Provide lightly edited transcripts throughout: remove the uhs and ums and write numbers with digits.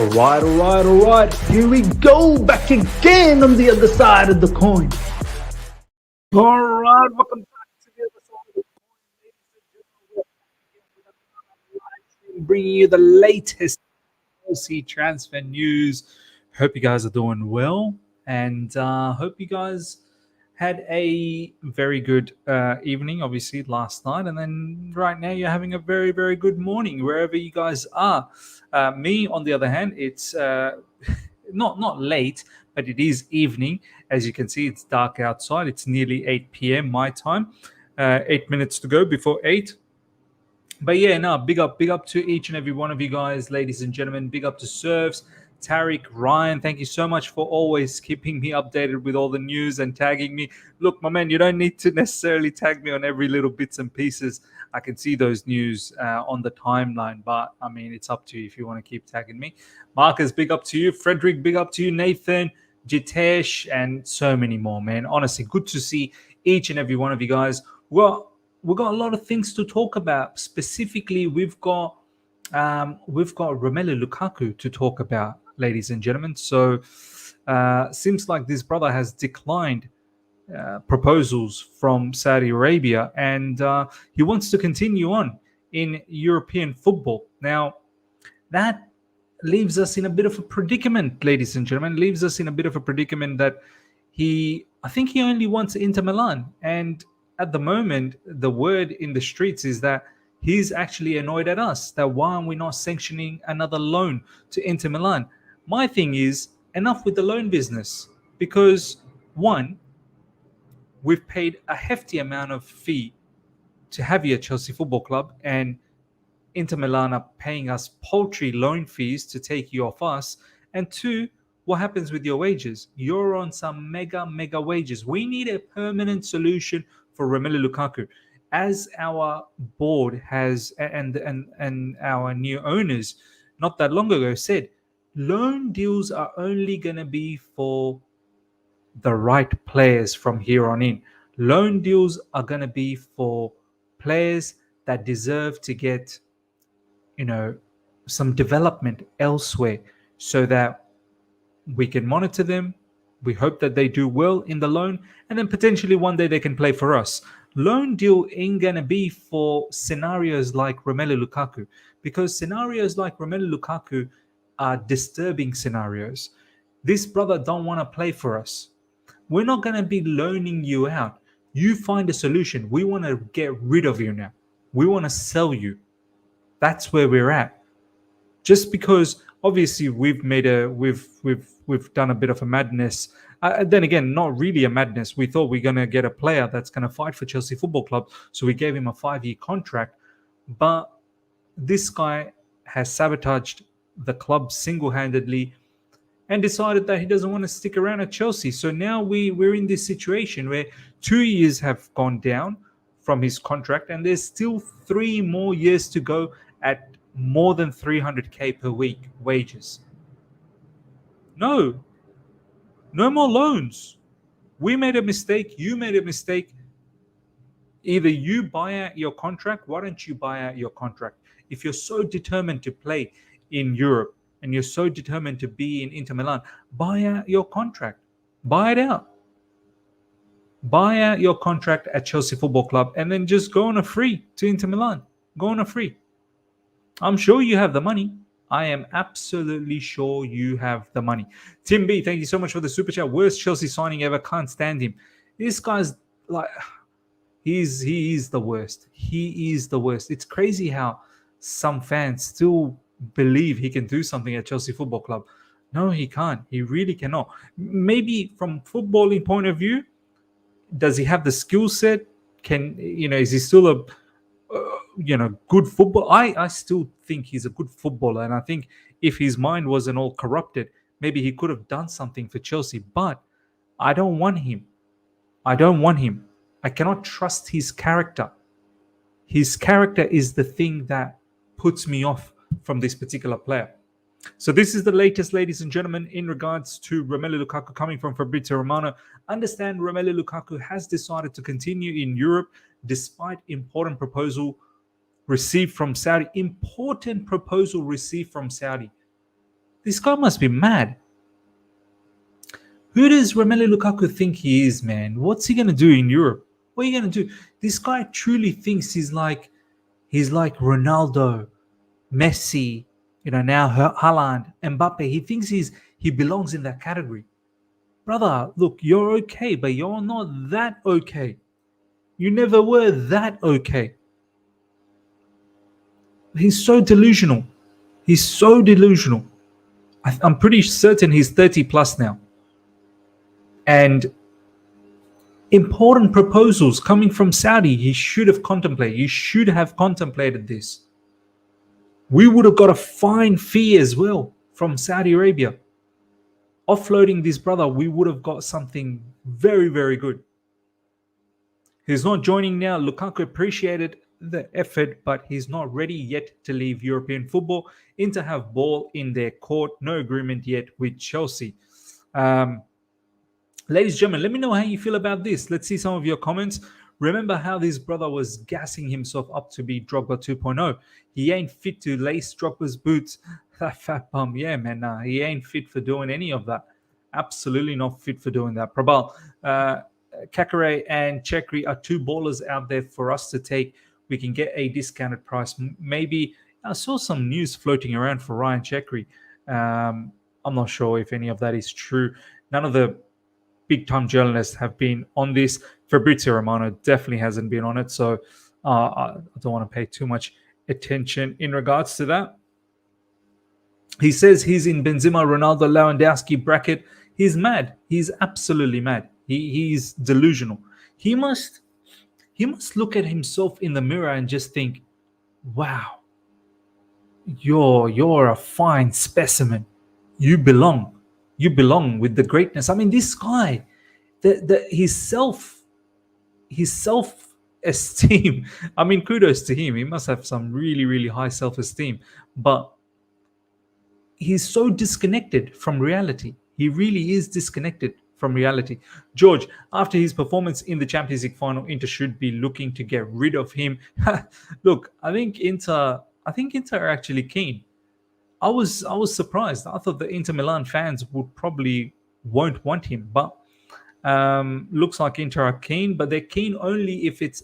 All right. Here we go, back again on the other side of the coin. All right, welcome back to the other side of the coin, ladies and gentlemen. We're back again with another live stream, bringing you the latest Chelsea transfer news. Hope you guys are doing well, and hope you guys had a very good evening, obviously last night, and then right now you're having a very, very good morning wherever you guys are. Me, on the other hand, it's not late, but it is evening. As you can see, it's dark outside. It's nearly 8 p.m. my time. 8 minutes to go before 8. But yeah, no, big up to each and every one of you guys, ladies and gentlemen. Big up to Serves, Tariq, Ryan. Thank you so much for always keeping me updated with all the news and tagging me. Look, my man, you don't need to necessarily tag me on every little bits and pieces. I can see those news on the timeline, but I mean, it's up to you if you want to keep tagging me. Marcus, big up to you. Frederick, big up to you. Nathan, Jitesh, and so many more, man. Honestly, good to see each and every one of you guys. Well, we've got a lot of things to talk about. Specifically, we've got Romelu Lukaku to talk about, ladies and gentlemen. So seems like this brother has declined proposals from Saudi Arabia, and he wants to continue on in European football. Now, that leaves us in a bit of a predicament, ladies and gentlemen. Leaves us in a bit of a predicament that I think he only wants Inter Milan, and at the moment, the word in the streets is that he's actually annoyed at us, that why are we not sanctioning another loan to Inter Milan? My thing is, enough with the loan business, because one, we've paid a hefty amount of fee to have you at Chelsea Football Club, and Inter Milan are paying us paltry loan fees to take you off us. And two, what happens with your wages? You're on some mega wages. We need a permanent solution for Romelu Lukaku. As our board has and our new owners not that long ago said, loan deals are only going to be for the right players from here on in. Loan deals are going to be for players that deserve to get, some development elsewhere, so that we can monitor them. We hope that they do well in the loan, and then potentially one day they can play for us. Loan deal ain't gonna be for scenarios like Romelu Lukaku, because scenarios like Romelu Lukaku are disturbing scenarios. This brother don't want to play for us. We're not gonna be loaning you out. You find a solution. We want to get rid of you now. We want to sell you. That's where we're at. Just because obviously we've done a bit of a madness. Then again, not really a madness. We thought we're going to get a player that's going to fight for Chelsea Football Club, so we gave him a 5-year contract. But this guy has sabotaged the club single-handedly and decided that he doesn't want to stick around at Chelsea. So now we're in this situation where 2 years have gone down from his contract, and there's still 3 more years to go at more than 300k per week wages. No more loans. We made a mistake. You made a mistake. Either you buy out your contract. Why don't you buy out your contract? If you're so determined to play in Europe and you're so determined to be in Inter Milan, buy out your contract. Buy it out. Buy out your contract at Chelsea Football Club and then just go on a free to Inter Milan. Go on a free. I'm sure you have the money. I am absolutely sure you have the money. Tim B, thank you so much for the super chat. Worst Chelsea signing ever. Can't stand him. This guy's like, he is the worst. He is the worst. It's crazy how some fans still believe he can do something at Chelsea Football Club. No, he can't. He really cannot. Maybe from footballing point of view, does he have the skill set? Is he still a good football? I still think he's a good footballer, and I think if his mind wasn't all corrupted, maybe he could have done something for Chelsea. But I don't want him. I cannot trust his character. His character is the thing that puts me off from this particular player. So this is the latest, ladies and gentlemen, in regards to Romelu Lukaku coming from Fabrizio Romano. Understand Romelu Lukaku has decided to continue in Europe despite important proposal received from Saudi. This guy must be mad. Who does Romelu Lukaku think he is, man? What's he gonna do in Europe? What are you gonna do? This guy truly thinks he's like Ronaldo, Messi, now Haaland, Mbappe. He thinks he belongs in that category. Brother, look, you're okay, but you're not that okay. You never were that okay. He's so delusional. He's so delusional. I'm pretty certain he's 30 plus now. And important proposals coming from Saudi, he should have contemplated. You should have contemplated this. We would have got a fine fee as well from Saudi Arabia. Offloading this brother, we would have got something very, very good. He's not joining now. Lukaku appreciated the effort, but he's not ready yet to leave European football. Inter have ball in their court. No agreement yet with Chelsea. Ladies and gentlemen, let me know how you feel about this. Let's see some of your comments. Remember how this brother was gassing himself up to be Drogba 2.0. He ain't fit to lace Drogba's boots. That fat bum. Yeah, man. Nah, he ain't fit for doing any of that. Absolutely not fit for doing that. Prabal, Kakare and Chekri are two ballers out there for us to take. We can get a discounted price. Maybe I saw some news floating around for Ryan Chekri. I'm not sure if any of that is true. None of the big-time journalists have been on this. Fabrizio Romano definitely hasn't been on it, so I don't want to pay too much attention in regards to that. He says he's in Benzema, Ronaldo, Lewandowski bracket. He's mad. He's absolutely mad. He's delusional. He must look at himself in the mirror and just think, wow, you're a fine specimen. You belong with the greatness. I mean, this guy, his self-esteem. I mean, kudos to him. He must have some really, really high self-esteem. But he's so disconnected from reality. He really is disconnected from reality. George, after his performance in the Champions League final, Inter should be looking to get rid of him. Look, I think Inter are actually keen. I was surprised. I thought the Inter Milan fans won't want him, but looks like Inter are keen, but they're keen only if it's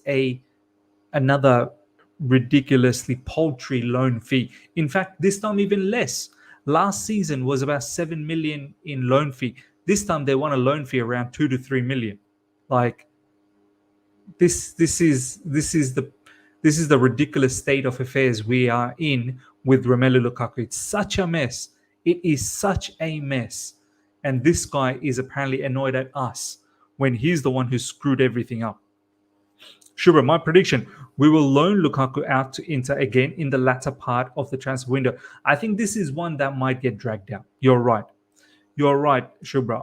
another ridiculously paltry loan fee. In fact, this time even less. Last season was about 7 million in loan fee. This time they want a loan fee around 2 to 3 million. Like this is the ridiculous state of affairs we are in with Romelu Lukaku. It's such a mess. It is such a mess. And this guy is apparently annoyed at us when he's the one who screwed everything up. Shubra, my prediction, we will loan Lukaku out to Inter again in the latter part of the transfer window. I think this is one that might get dragged out. You're right, Shubra.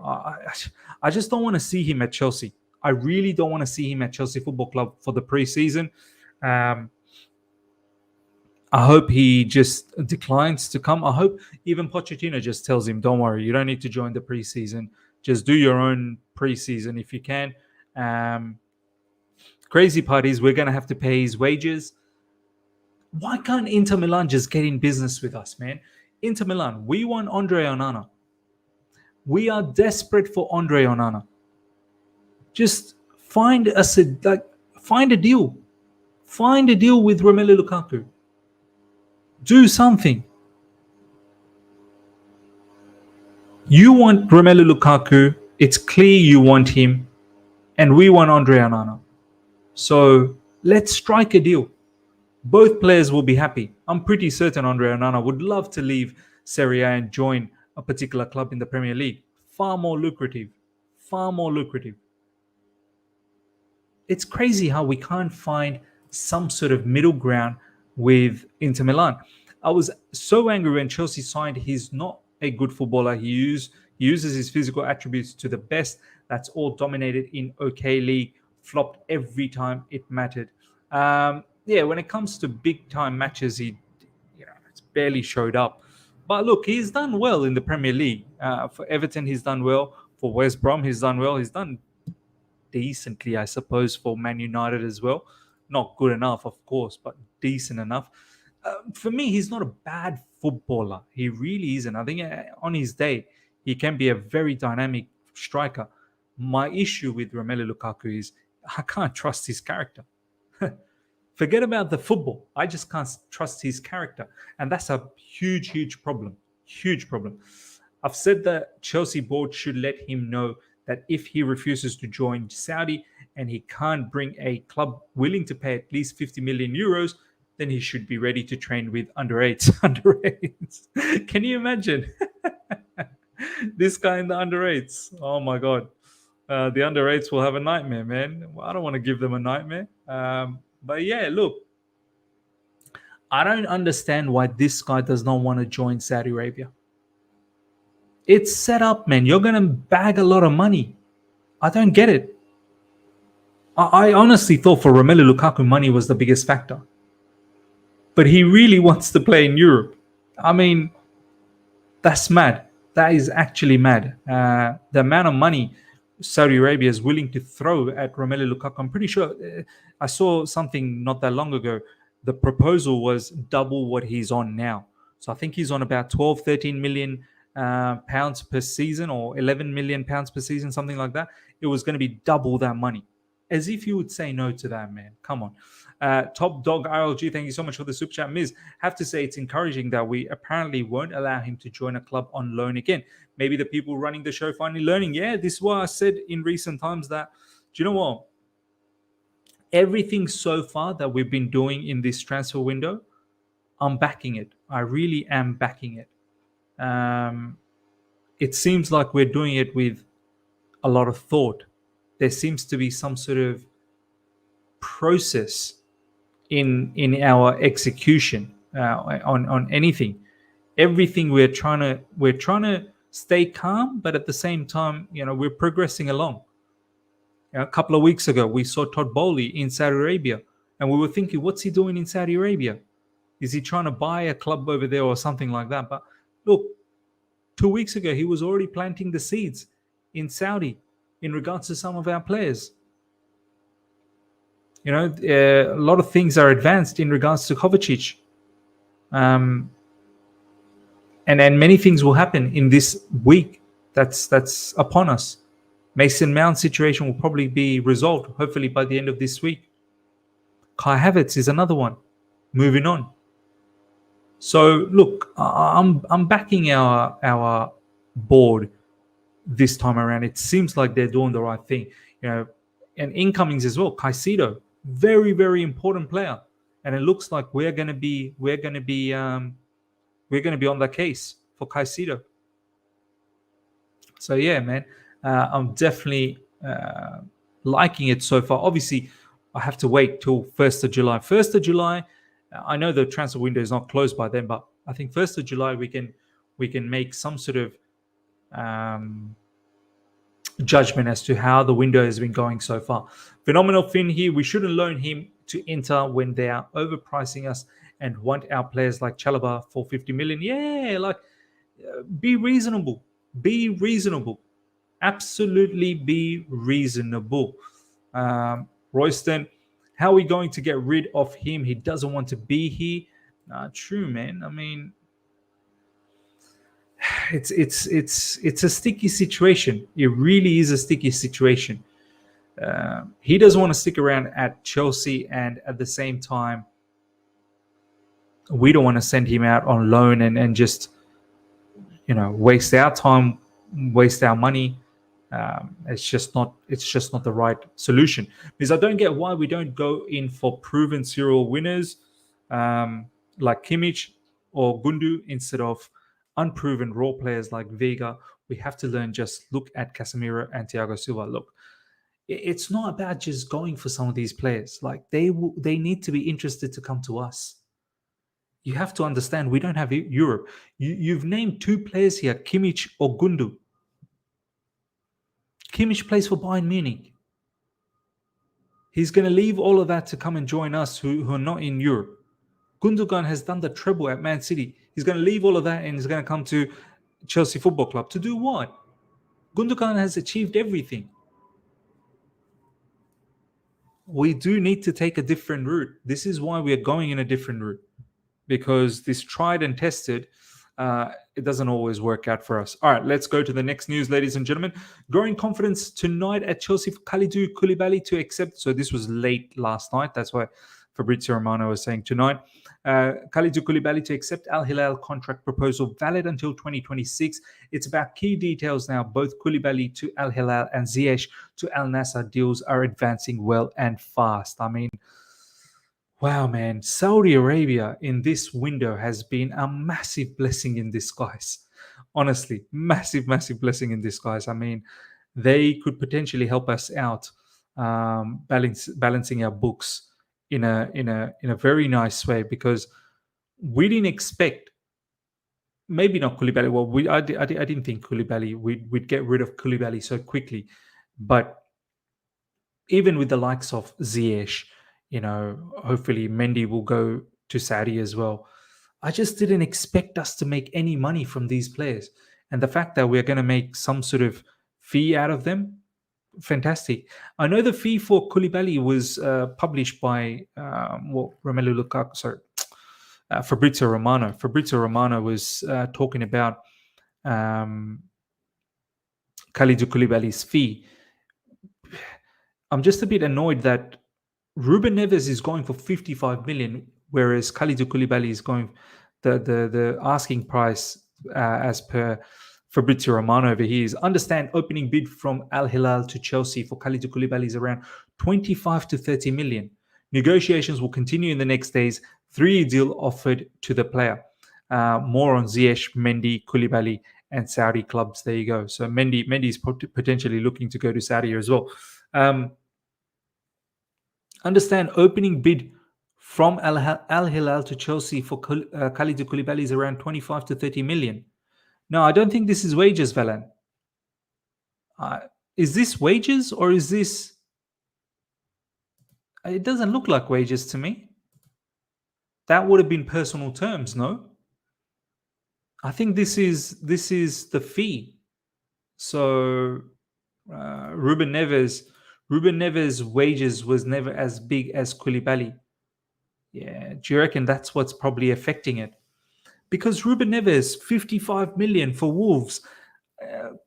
I just don't want to see him at Chelsea. I really don't want to see him at Chelsea Football Club for the pre-season. I hope he just declines to come. I hope even Pochettino just tells him, don't worry, you don't need to join the preseason. Just do your own preseason if you can. Crazy part is we're going to have to pay his wages. Why can't Inter Milan just get in business with us, man? Inter Milan, we want Andre Onana. We are desperate for Andre Onana. Just find a deal. Find a deal with Romelu Lukaku. Do something. You want Romelu Lukaku. It's clear you want him. And we want Andre Onana. So let's strike a deal. Both players will be happy. I'm pretty certain Andre Onana would love to leave Serie A and join a particular club in the Premier League. Far more lucrative. It's crazy how we can't find some sort of middle ground with Inter Milan. I was so angry when Chelsea signed. He's not a good footballer. He uses his physical attributes to the best. That's all dominated in OK League. Flopped every time it mattered. When it comes to big time matches, it's barely showed up. But look, he's done well in the Premier League. For Everton, he's done well. For West Brom, he's done well. He's done decently, I suppose, for Man United as well. Not good enough, of course, but decent enough. For me, he's not a bad footballer. He really isn't. I think on his day, he can be a very dynamic striker. My issue with Romelu Lukaku is I can't trust his character. Forget about the football. I just can't trust his character. And that's a huge, huge problem. Huge problem. I've said that Chelsea board should let him know that if he refuses to join Saudi and he can't bring a club willing to pay at least 50 million euros, then he should be ready to train with under eights. Under eights. Can you imagine? This guy in the under eights. Oh my God. The under eights will have a nightmare, man. Well, I don't want to give them a nightmare. But yeah, look, I don't understand why this guy does not want to join Saudi Arabia. It's set up, man. You're going to bag a lot of money. I don't get it. I honestly thought for Romelu Lukaku, money was the biggest factor. But he really wants to play in Europe. I mean, that's mad. That is actually mad. The amount of money Saudi Arabia is willing to throw at Romelu Lukaku, I'm pretty sure. I saw something not that long ago. The proposal was double what he's on now. So I think he's on about 12, 13 million pounds per season, or 11 million pounds per season, something like that. It was going to be double that money. As if you would say no to that, man. Come on. Top Dog RLG, thank you so much for the super chat. Miz, have to say it's encouraging that we apparently won't allow him to join a club on loan again. Maybe the people running the show finally learning. Yeah, this is why I said in recent times that, do you know what? Everything so far that we've been doing in this transfer window, I'm backing it. I really am backing it. It seems like we're doing it with a lot of thought. There seems to be some sort of process in our execution on anything. Everything we're trying to stay calm, but at the same time, we're progressing along. A couple of weeks ago, we saw Todd Bowley in Saudi Arabia, and we were thinking, what's he doing in Saudi Arabia? Is he trying to buy a club over there or something like that? But look, 2 weeks ago, he was already planting the seeds in Saudi in regards to some of our players. A lot of things are advanced in regards to Kovacic. And then many things will happen in this week that's upon us. Mason Mount situation will probably be resolved, hopefully by the end of this week. Kai Havertz is another one. Moving on. So look, I'm backing our board this time around. It seems like they're doing the right thing. And incomings as well. Caicedo, very, very important player, and it looks like we're going to be on that case for Caicedo. So yeah, man, I'm definitely liking it so far. Obviously, I have to wait till 1st of July. 1st of July, I know the transfer window is not closed by then, but I think 1st of July we can make some sort of judgment as to how the window has been going so far. Phenomenal Finn here. We shouldn't loan him to Inter when they are overpricing us and want our players like Chalobah for 50 million. Yeah, be reasonable. Be reasonable. Absolutely be reasonable. Royston, how are we going to get rid of him? He doesn't want to be here. True, man. I mean, it's a sticky situation. It really is a sticky situation. He doesn't want to stick around at Chelsea, and at the same time, we don't want to send him out on loan and just waste our time, waste our money. It's just not the right solution, because I don't get why we don't go in for proven serial winners like Kimmich or Gundu instead of unproven raw players like Vega. We have to learn. Just look at Casemiro and Thiago Silva. Look, it's not about just going for some of these players. Like they need to be interested to come to us. You have to understand we don't have Europe. You've named two players here, Kimmich or Gundu. Kimmich plays for Bayern Munich. He's going to leave all of that to come and join us who are not in Europe. Gundogan has done the treble at Man City. He's going to leave all of that and he's going to come to Chelsea Football Club. To do what? Gundogan has achieved everything. We do need to take a different route. This is why we are going in a different route. because this tried and tested, it doesn't always work out for us. All right, let's go to the next news, ladies and gentlemen. Growing confidence tonight at Chelsea for Kalidou Koulibaly to accept. So this was late last night. That's why Fabrizio Romano was saying tonight. Kalidou Koulibaly to accept Al Hilal contract proposal valid until 2026. It's about key details now. Both Koulibaly to Al Hilal and Ziyech to Al Nassr deals are advancing well and fast. I mean, wow, man. Saudi Arabia in this window has been a massive blessing in disguise. Honestly, massive, massive blessing in disguise. I mean, they could potentially help us out, balancing our books in a very nice way, because we didn't expect, maybe not Koulibaly. Well, I didn't think Koulibaly, we'd get rid of Koulibaly so quickly, but even with the likes of Ziyech, hopefully Mendy will go to Saudi as well. I just didn't expect us to make any money from these players. And the fact that we're going to make some sort of fee out of them, fantastic. I know the fee for Koulibaly was published by Romelu Lukaku, sorry, Fabrizio Romano. Fabrizio Romano was talking about um, Kalidou Koulibaly's fee. I'm just a bit annoyed that Ruben Neves is going for 55 million, whereas Kalidou Koulibaly is going the asking price, as per Fabrizio Romano over here, is understand opening bid from Al Hilal to Chelsea for Kalidou Koulibaly is around 25 to 30 million. Negotiations will continue in the next days. 3-year deal offered to the player. More on Ziyech, Mendy, Koulibaly, and Saudi clubs. There you go. So Mendy is potentially looking to go to Saudi as well. Understand opening bid from Al Hilal to Chelsea for Kalidou Koulibaly is around 25 to 30 million. No, I don't think this is wages, Valan. Is this wages, or is this... It doesn't look like wages to me. That would have been personal terms, no? I think this is the fee. So Ruben Neves' wages was never as big as Koulibaly. Yeah, do you reckon that's what's probably affecting it? Because Ruben Neves, 55 million for Wolves.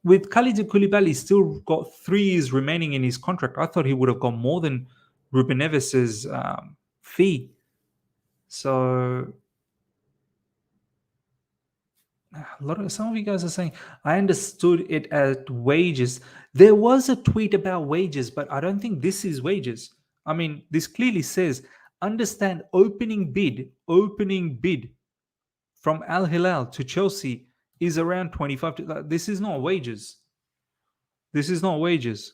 With Kalidou Koulibaly still got 3 years remaining in his contract, I thought he would have got more than Ruben Neves' fee. So some of you guys are saying, I understood it as wages. There was a tweet about wages, but I don't think this is wages. I mean, this clearly says, understand opening bid from Al Hilal to Chelsea is around 25 to... This is not wages. This is not wages.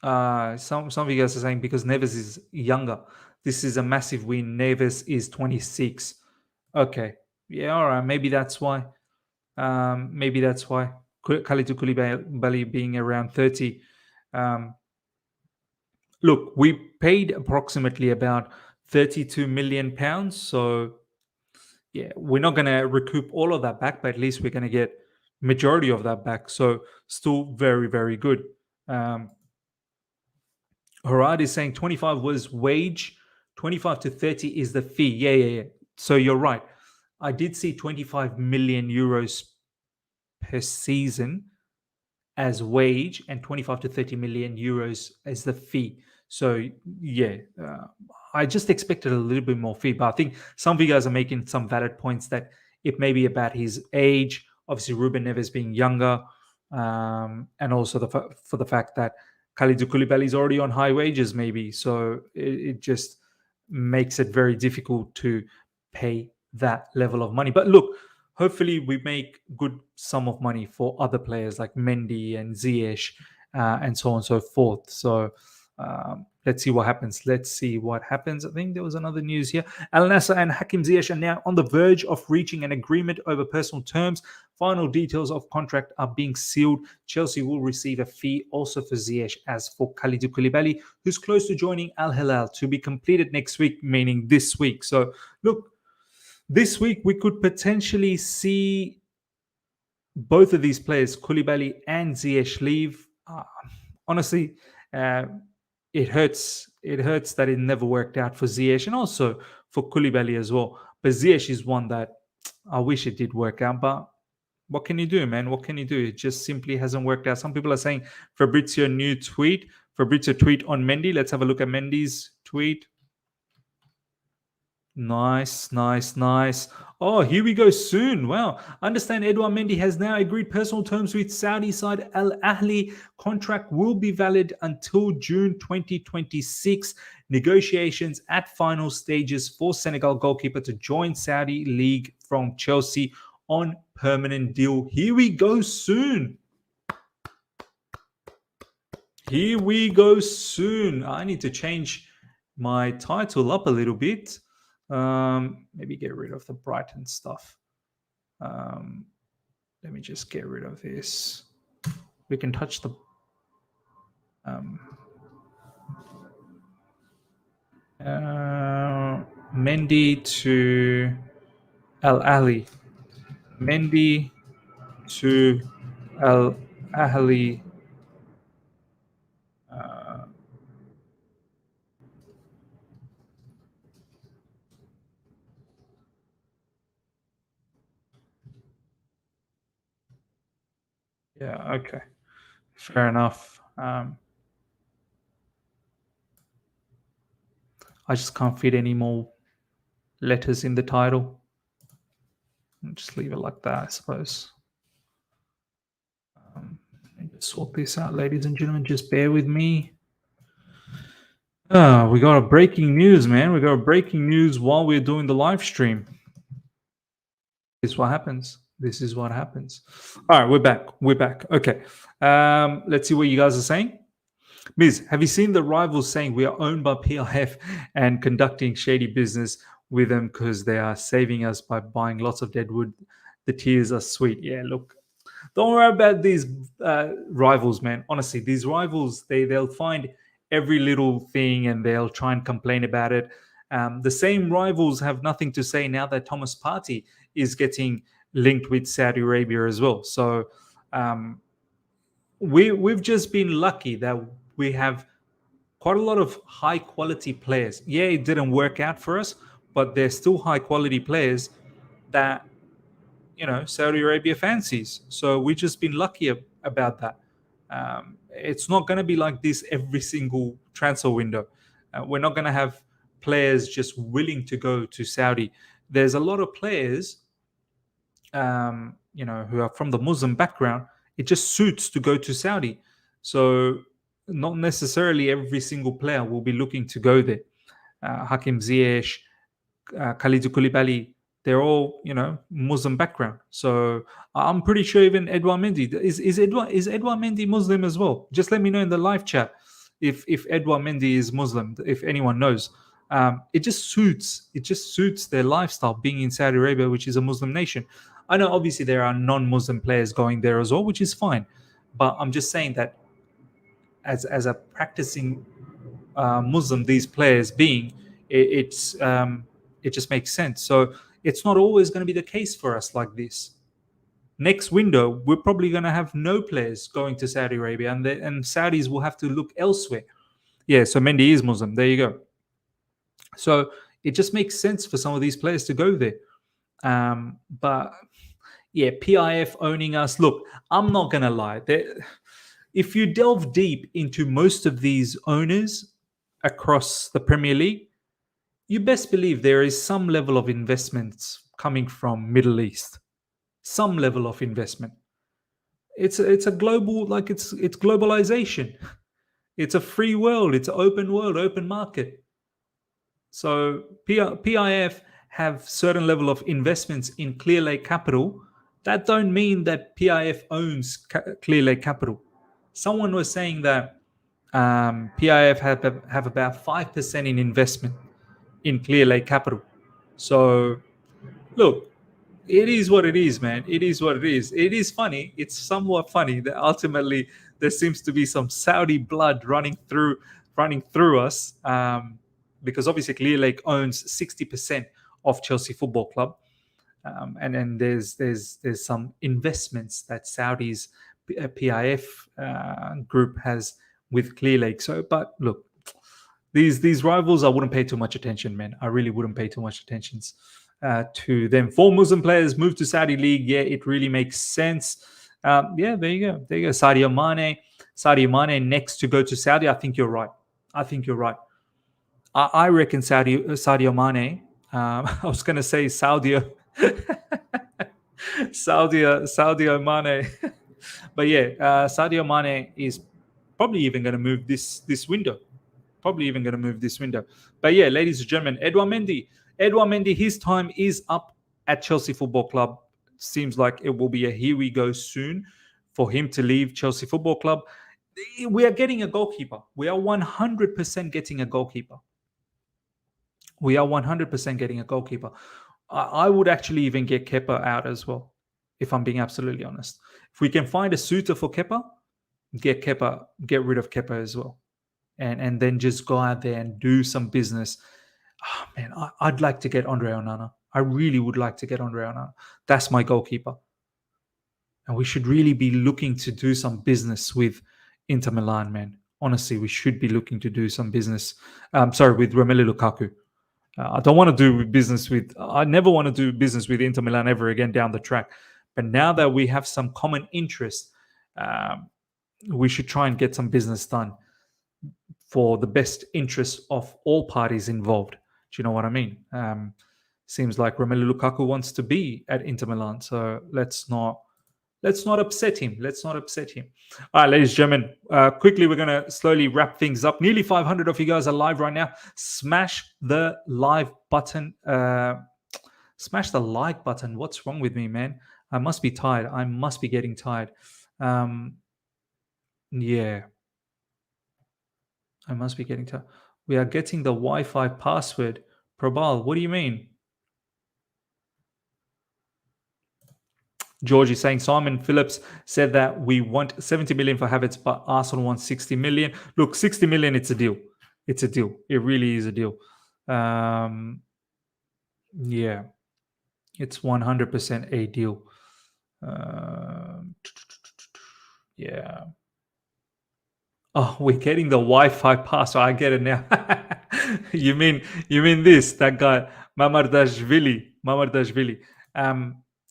Some of you guys are saying because Neves is younger. This is a massive win. Neves is 26. Okay. Yeah, all right. Maybe that's why. Kalidou Koulibaly being around 30. Look, we paid approximately about 32 million pounds. So yeah, we're not going to recoup all of that back, but at least we're going to get majority of that back. So still very, very good. Harad is saying 25 was wage, 25 to 30 is the fee. Yeah. So you're right. I did see 25 million euros per season as wage and 25 to 30 million euros as the fee. So yeah, I just expected a little bit more fee, but I think some of you guys are making some valid points that it may be about his age. Obviously, Ruben Neves being younger, and also for the fact that Kalidou Koulibaly is already on high wages, maybe. So it just makes it very difficult to pay that level of money. But look, hopefully we make good sum of money for other players like Mendy and Ziyech, and so on and so forth. So let's see what happens. I think there was another news here. Al Nassr and Hakim Ziyech are now on the verge of reaching an agreement over personal terms. Final details of contract are being sealed. Chelsea will receive a fee also for Ziyech as for Kalidou Koulibaly, who's close to joining Al Hilal, to be completed next week, meaning this week. So look, this week we could potentially see both of these players, Koulibaly and Ziyech, leave. Honestly, it hurts. It hurts that it never worked out for Ziyech and also for Koulibaly as well. But Ziyech is one that I wish it did work out. But what can you do, man? What can you do? It just simply hasn't worked out. Some people are saying Fabrizio new tweet. Fabrizio tweet on Mendy. Let's have a look at Mendy's tweet. Nice, nice, nice. Oh, here we go soon. Wow. I understand Edouard Mendy has now agreed personal terms with Saudi side Al Ahli. Contract will be valid until June 2026. Negotiations at final stages for Senegal goalkeeper to join Saudi League from Chelsea on permanent deal. Here we go soon. Here we go soon. I need to change my title up a little bit. Maybe get rid of the Brighton stuff. Let me just get rid of this. We can touch the Mendy to Al Ahli. Mendy to Al Ahli. Yeah, okay. Fair enough. I just can't fit any more letters in the title. I'll just leave it like that, I suppose. Sort this out, ladies and gentlemen. Just bear with me. We got a breaking news, man. We got a breaking news while we're doing the live stream. This is what happens. This is what happens. All right, we're back. We're back. Okay. Let's see what you guys are saying. Miz, have you seen the rivals saying we are owned by PIF and conducting shady business with them because they are saving us by buying lots of dead wood? The tears are sweet. Yeah, look, don't worry about these rivals, man. Honestly, these rivals, they'll find every little thing and they'll try and complain about it. The same rivals have nothing to say now that Thomas Partey is getting linked with Saudi Arabia as well. So we've just been lucky that we have quite a lot of high quality players. Yeah, it didn't work out for us, but they're still high quality players that Saudi Arabia fancies. So we've just been lucky about that. It's not going to be like this every single transfer window. We're not going to have players just willing to go to Saudi. There's a lot of players, who are from the Muslim background. It just suits to go to Saudi. So not necessarily every single player will be looking to go there. Hakim Ziyech, Kalidou Koulibaly, they're all Muslim background. So I'm pretty sure even Edouard Mendy is Edouard Mendy Muslim as well. Just let me know in the live chat if Edouard Mendy is Muslim, if anyone knows. It just suits their lifestyle being in Saudi Arabia, which is a Muslim nation. I know obviously there are non-Muslim players going there as well, which is fine, but I'm just saying that as a practicing Muslim, these players being, it just makes sense. So it's not always going to be the case for us like this. Next window, we're probably going to have no players going to Saudi Arabia, and Saudis will have to look elsewhere. Yeah, so Mendy is Muslim. There you go. So it just makes sense for some of these players to go there. But yeah, PIF owning us. Look, I'm not going to lie. If you delve deep into most of these owners across the Premier League, you best believe there is some level of investments coming from Middle East. Some level of investment. It's a global, like it's globalization. It's a free world. It's an open world, open market. So PIF have certain level of investments in Clear Lake Capital. That don't mean that PIF owns Clear Lake Capital. Someone was saying that PIF have about 5% in investment in Clear Lake Capital. So, look, it is what it is, man. It is what it is. It is funny. It's somewhat funny that ultimately there seems to be some Saudi blood running through us, because obviously Clear Lake owns 60% of Chelsea Football Club, and then there's some investments that Saudi's PIF group has with Clear Lake. So, but look, These rivals, I wouldn't pay too much attention, man. I really wouldn't pay too much attention to them. 4 Muslim players moved to Saudi league. Yeah, it really makes sense. Yeah, there you go. There you go. Sadio Mane next to go to Saudi. I think you're right. I think you're right. I reckon Sadio Mane. I was going to say Saudio, Saudio Mane, but yeah, Sadio Mane is probably even going to move this window. Probably even going to move this window. But yeah, ladies and gentlemen, Edouard Mendy, his time is up at Chelsea Football Club. Seems like it will be a here we go soon for him to leave Chelsea Football Club. We are getting a goalkeeper. We are 100% getting a goalkeeper. We are 100% getting a goalkeeper. I would actually even get Kepa out as well, if I'm being absolutely honest. If we can find a suitor for Kepa, get rid of Kepa as well. And then just go out there and do some business. Oh, man, I'd like to get Andre Onana. I really would like to get Andre Onana. That's my goalkeeper. And we should really be looking to do some business with Inter Milan, man. Honestly, we should be looking to do some business. With Romelu Lukaku. I don't want to do business with. I never want to do business with Inter Milan ever again down the track. But now that we have some common interest, we should try and get some business done for the best interest of all parties involved. Do you know what I mean? Seems like Romelu Lukaku wants to be at Inter Milan, so let's not upset him. Let's not upset him. All right, ladies and gentlemen, quickly, we're going to slowly wrap things up. Nearly 500 of you guys are live right now. Smash the live button. Smash the like button. What's wrong with me, man? I must be tired. I must be getting tired. Yeah. I must be getting tired. We are getting the Wi-Fi password. Probal, what do you mean? George is saying Simon Phillips said that we want 70 million for Havertz, but Arsenal wants 60 million. Look, 60 million, it's a deal. It's a deal. It really is a deal. Yeah, it's 100% a deal. Yeah. Oh, we're getting the Wi-Fi password. I get it now. you mean this? That guy, Mamardashvili.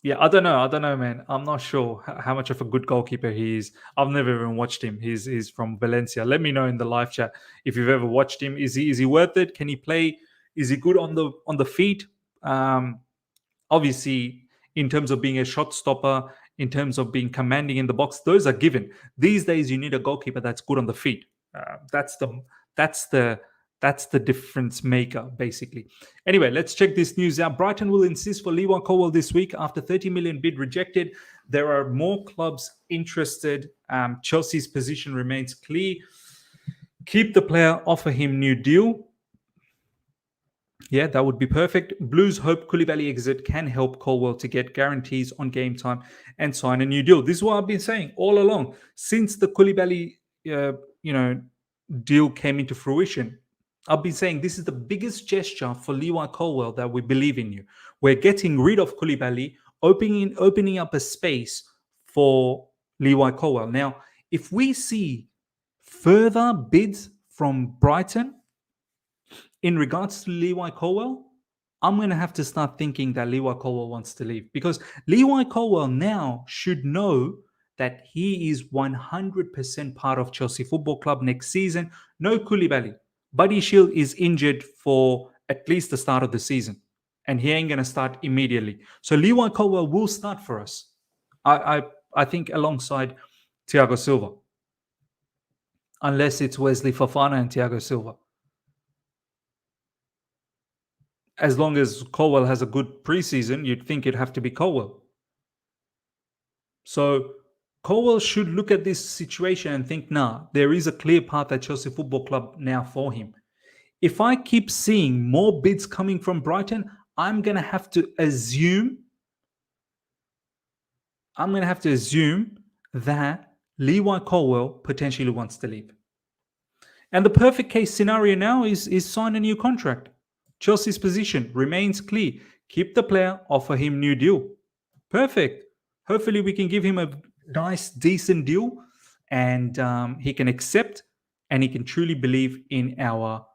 Yeah, I don't know, man. I'm not sure how much of a good goalkeeper he is. I've never even watched him. He's from Valencia. Let me know in the live chat if you've ever watched him. Is he worth it? Can he play? Is he good on the feet? Obviously, in terms of being a shot stopper, in terms of being commanding in the box, those are given. These days, you need a goalkeeper that's good on the feet. That's the difference maker, basically. Anyway, let's check this news out. Brighton will insist for Levi Colwill this week after 30 million bid rejected. There are more clubs interested. Chelsea's position remains clear. Keep the player, offer him new deal. Yeah, that would be perfect. Blues hope Koulibaly exit can help Colwill to get guarantees on game time and sign a new deal. This is what I've been saying all along. Since the Koulibaly deal came into fruition, I've been saying this is the biggest gesture for Levi Colwill that we believe in you. We're getting rid of Koulibaly, opening up a space for Levi Colwill. Now, if we see further bids from Brighton in regards to Levi Colwill, I'm going to have to start thinking that Levi Colwill wants to leave, because Levi Colwill now should know that he is 100% part of Chelsea Football Club next season. No Koulibaly. Buddy Shield is injured for at least the start of the season, and he ain't going to start immediately. So Levi Colwill will start for us, I think, alongside Thiago Silva, unless it's Wesley Fofana and Thiago Silva. As long as Colwill has a good preseason, you'd think it'd have to be Colwill. So Colwill should look at this situation and think, nah, there is a clear path at Chelsea Football Club now for him. If I keep seeing more bids coming from Brighton, I'm going to have to assume that Levi Colwill potentially wants to leave. And the perfect case scenario now is sign a new contract. Chelsea's position remains clear. Keep the player, offer him new deal. Perfect. Hopefully we can give him a nice, decent deal, and he can accept, and he can truly believe in our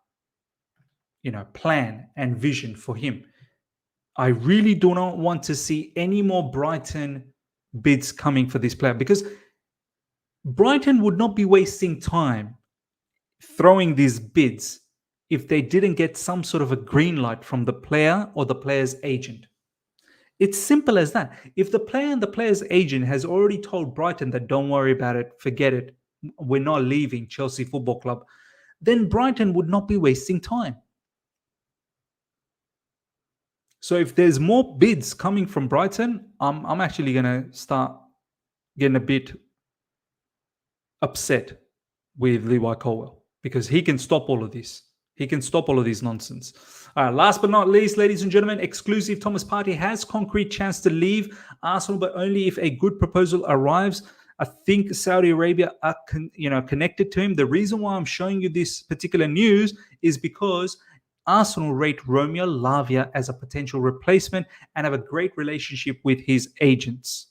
plan and vision for him. I really do not want to see any more Brighton bids coming for this player, because Brighton would not be wasting time throwing these bids if they didn't get some sort of a green light from the player or the player's agent. It's simple as that. If the player and the player's agent has already told Brighton that don't worry about it, forget it, we're not leaving Chelsea Football Club, then Brighton would not be wasting time. So if there's more bids coming from Brighton, I'm actually going to start getting a bit upset with Levi Colwill, because he can stop all of this. He can stop all of this nonsense. All right, last but not least, ladies and gentlemen, exclusive: Thomas Partey has concrete chance to leave Arsenal, but only if a good proposal arrives. I think Saudi Arabia are connected to him. The reason why I'm showing you this particular news is because Arsenal rate Romelu Lukaku as a potential replacement and have a great relationship with his agents.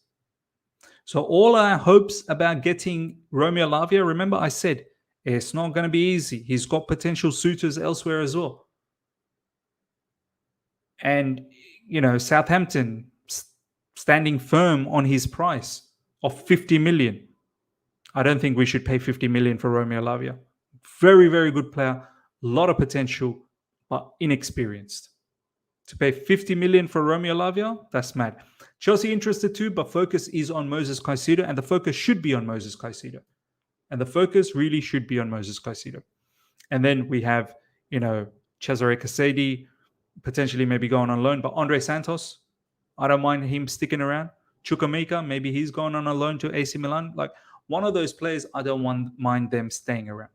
So all our hopes about getting Romelu Lukaku, remember I said, it's not going to be easy. He's got potential suitors elsewhere as well. And, Southampton standing firm on his price of 50 million. I don't think we should pay 50 million for Romelu Lukaku. Very, very good player. A lot of potential, but inexperienced. To pay 50 million for Romelu Lukaku, that's mad. Chelsea interested too, but focus is on Moses Caicedo, and the focus should be on Moses Caicedo. And the focus really should be on Moses Caicedo. And then we have, Cesare Casedi potentially maybe going on loan, but Andre Santos, I don't mind him sticking around. Chukwuemeka, maybe he's going on a loan to AC Milan. Like, one of those players, I don't mind them staying around.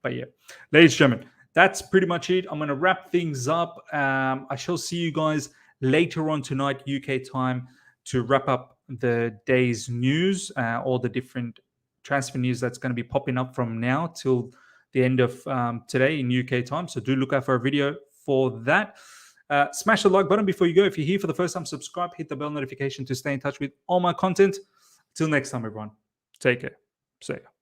But yeah, ladies and gentlemen, that's pretty much it. I'm going to wrap things up. I shall see you guys later on tonight, UK time, to wrap up the day's news, all the different transfer news that's going to be popping up from now till the end of today in UK time. So do look out for a video for that. Smash the like button before you go. If you're here for the first time, subscribe, hit the bell notification to stay in touch with all my content. Till next time, everyone. Take care. See ya.